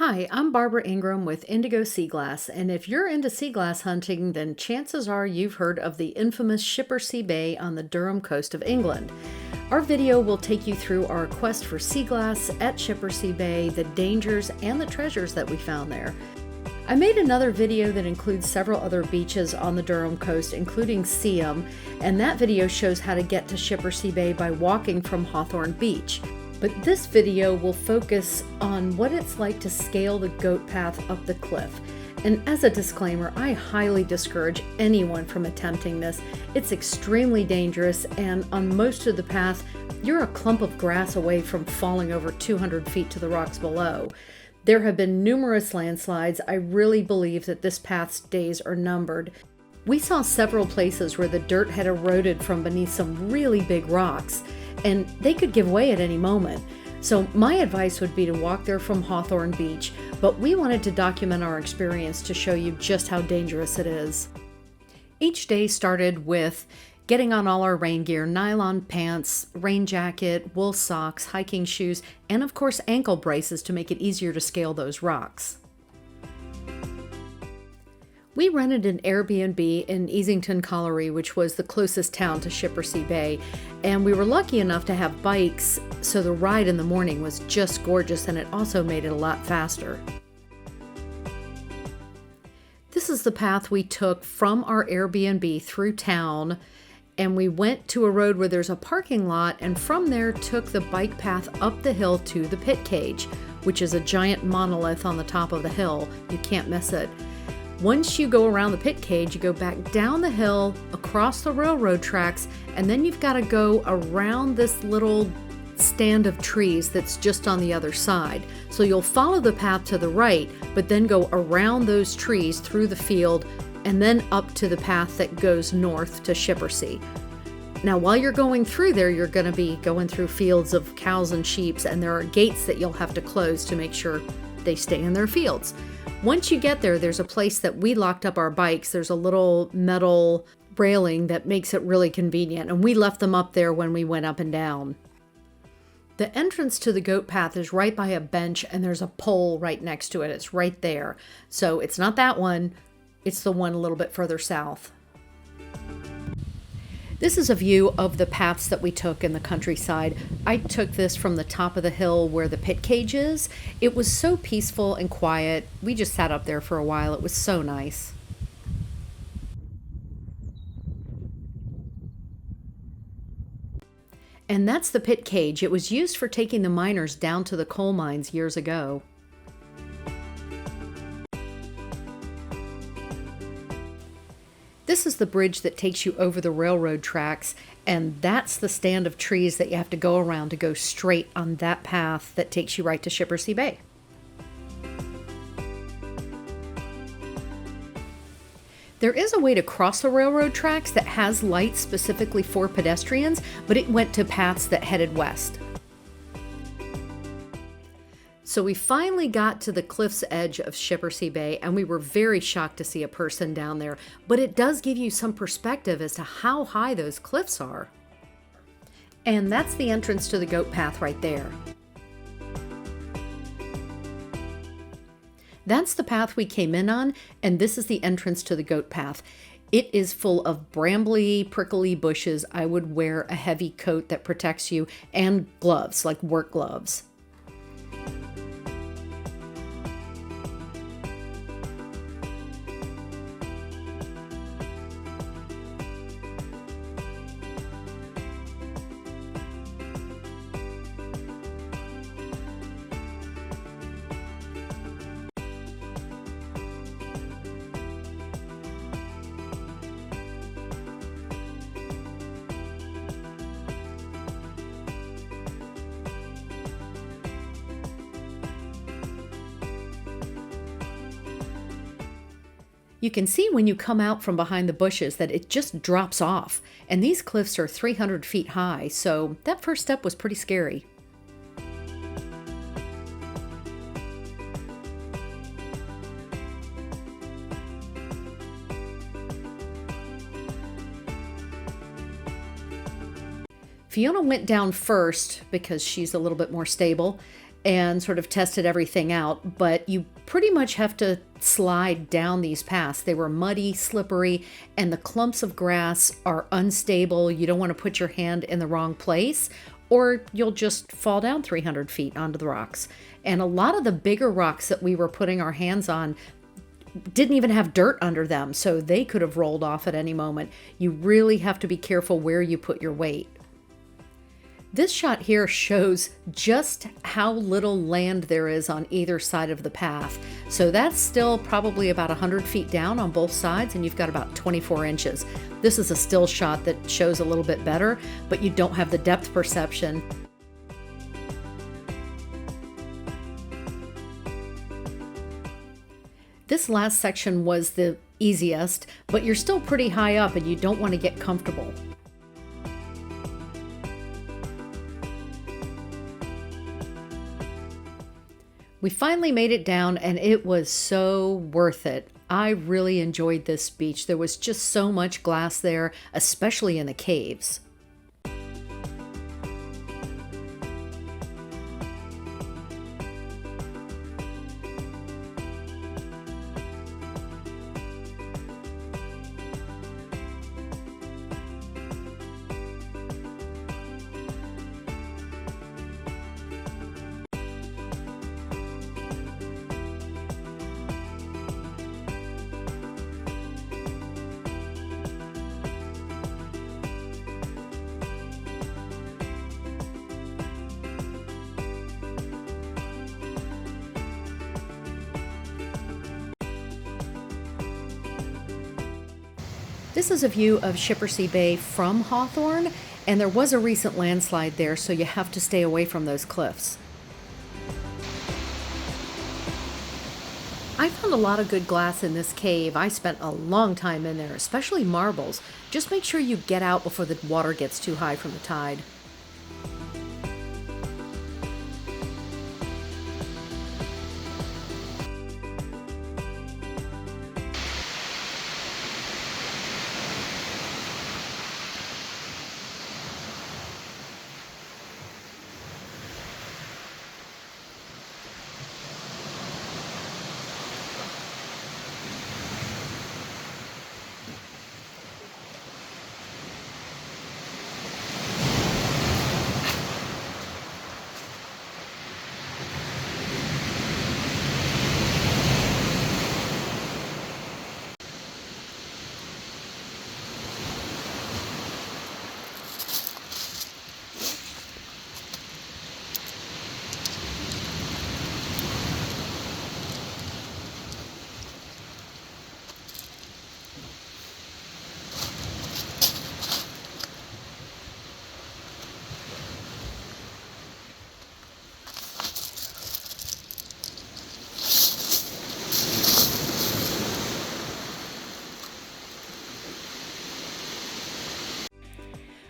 Hi, I'm Barbara Ingram with Indigo Sea Glass, and if you're into sea glass hunting, then chances are you've heard of the infamous Shippersea Bay on the Durham coast of England. Our video will take you through our quest for sea glass at Shippersea Bay, the dangers and the treasures that we found there. I made another video that includes several other beaches on the Durham coast, including Seaham, and that video shows how to get to Shippersea Bay by walking from Hawthorne Beach. But this video will focus on what it's like to scale the goat path up the cliff. And as a disclaimer, I highly discourage anyone from attempting this. It's extremely dangerous, and on most of the path, you're a clump of grass away from falling over 200 feet to the rocks below. There have been numerous landslides. I really believe that this path's days are numbered. We saw several places where the dirt had eroded from beneath some really big rocks, and they could give way at any moment. So my advice would be to walk there from Hawthorne Beach, but we wanted to document our experience to show you just how dangerous it is. Each day started with getting on all our rain gear, nylon pants, rain jacket, wool socks, hiking shoes, and of course ankle braces to make it easier to scale those rocks. We rented an Airbnb in Easington Colliery, which was the closest town to Shippersea Bay, and we were lucky enough to have bikes, so the ride in the morning was just gorgeous, and it also made it a lot faster. This is the path we took from our Airbnb through town, and we went to a road where there's a parking lot, and from there took the bike path up the hill to the pit cage, which is a giant monolith on the top of the hill. You can't miss it. Once you go around the pit cage, you go back down the hill, across the railroad tracks, and then you've got to go around this little stand of trees that's just on the other side. So you'll follow the path to the right, but then go around those trees through the field and then up to the path that goes north to Shippersea. Now, while you're going through there, you're going to be going through fields of cows and sheep, and there are gates that you'll have to close to make sure they stay in their fields. Once you get there, there's a place that we locked up our bikes. There's a little metal railing that makes it really convenient, and we left them up there when we went up and down. The entrance to the goat path is right by a bench, and there's a pole right next to it. It's right there. So it's not that one, it's the one a little bit further south. This is a view of the paths that we took in the countryside. I took this from the top of the hill where the pit cage is. It was so peaceful and quiet. We just sat up there for a while. It was so nice. And that's the pit cage. It was used for taking the miners down to the coal mines years ago. This is the bridge that takes you over the railroad tracks, and that's the stand of trees that you have to go around to go straight on that path that takes you right to Shippersea Bay. There is a way to cross the railroad tracks that has lights specifically for pedestrians, but it went to paths that headed west. So we finally got to the cliff's edge of Shippersea Bay, and we were very shocked to see a person down there, but it does give you some perspective as to how high those cliffs are. And that's the entrance to the goat path right there. That's the path we came in on, and this is the entrance to the goat path. It is full of brambly, prickly bushes. I would wear a heavy coat that protects you, and gloves, like work gloves. You can see when you come out from behind the bushes that it just drops off, and these cliffs are 300 feet high, so that first step was pretty scary. Fiona went down first because she's a little bit more stable, and sort of tested everything out, but you pretty much have to slide down these paths. They were muddy, slippery, and the clumps of grass are unstable. You don't want to put your hand in the wrong place, or you'll just fall down 300 feet onto the rocks. And a lot of the bigger rocks that we were putting our hands on didn't even have dirt under them, so they could have rolled off at any moment. You really have to be careful where you put your weight. This shot here shows just how little land there is on either side of the path. So that's still probably about 100 feet down on both sides, and you've got about 24 inches. This is a still shot that shows a little bit better, but you don't have the depth perception. This last section was the easiest, but you're still pretty high up and you don't want to get comfortable. We finally made it down and it was so worth it. I really enjoyed this beach. There was just so much glass there, especially in the caves. This is a view of Shippersea Bay from Hawthorne, and there was a recent landslide there, so you have to stay away from those cliffs. I found a lot of good glass in this cave. I spent a long time in there, especially marbles. Just make sure you get out before the water gets too high from the tide.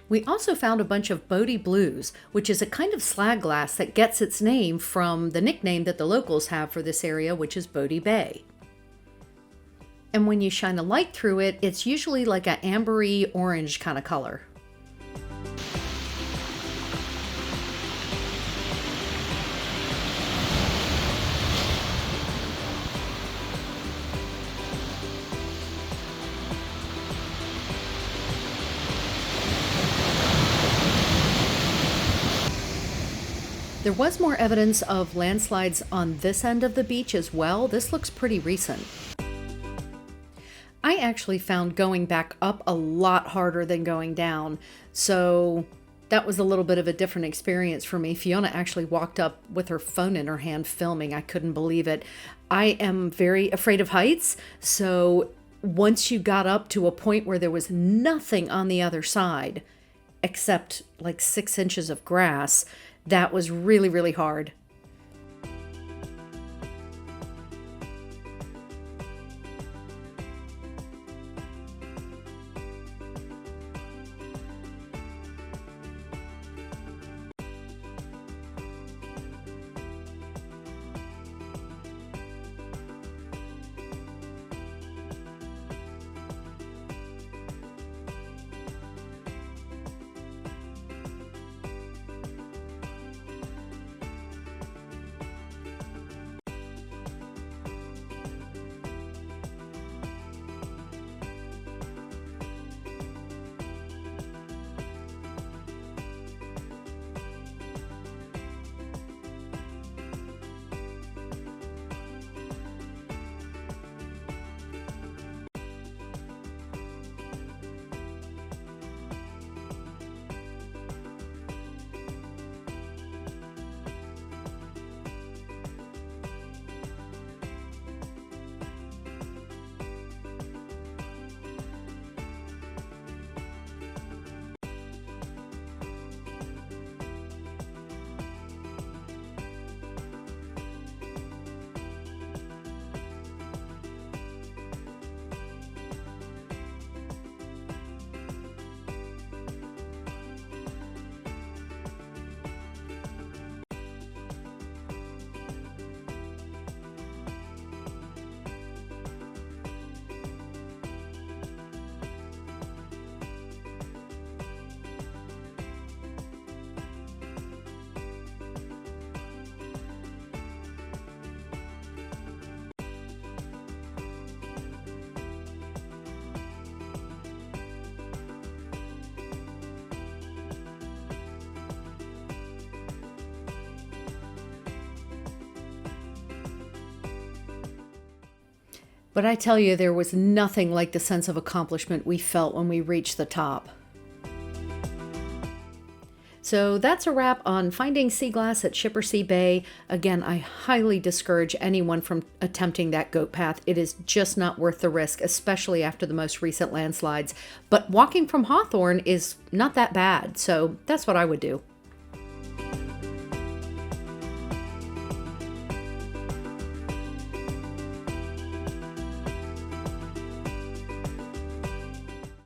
We also found a bunch of Boaty Blues, which is a kind of slag glass that gets its name from the nickname that the locals have for this area, which is Boaty Bay. And when you shine a light through it, it's usually like an ambery orange kind of color. There was more evidence of landslides on this end of the beach as well. This looks pretty recent. I actually found going back up a lot harder than going down, so that was a little bit of a different experience for me. Fiona actually walked up with her phone in her hand filming. I couldn't believe it. I am very afraid of heights, so once you got up to a point where there was nothing on the other side except like 6 inches of grass, that was really, really hard. But I tell you, there was nothing like the sense of accomplishment we felt when we reached the top. So that's a wrap on finding sea glass at Shippersea Bay. Again, I highly discourage anyone from attempting that goat path. It is just not worth the risk, especially after the most recent landslides. But walking from Hawthorne is not that bad, so that's what I would do.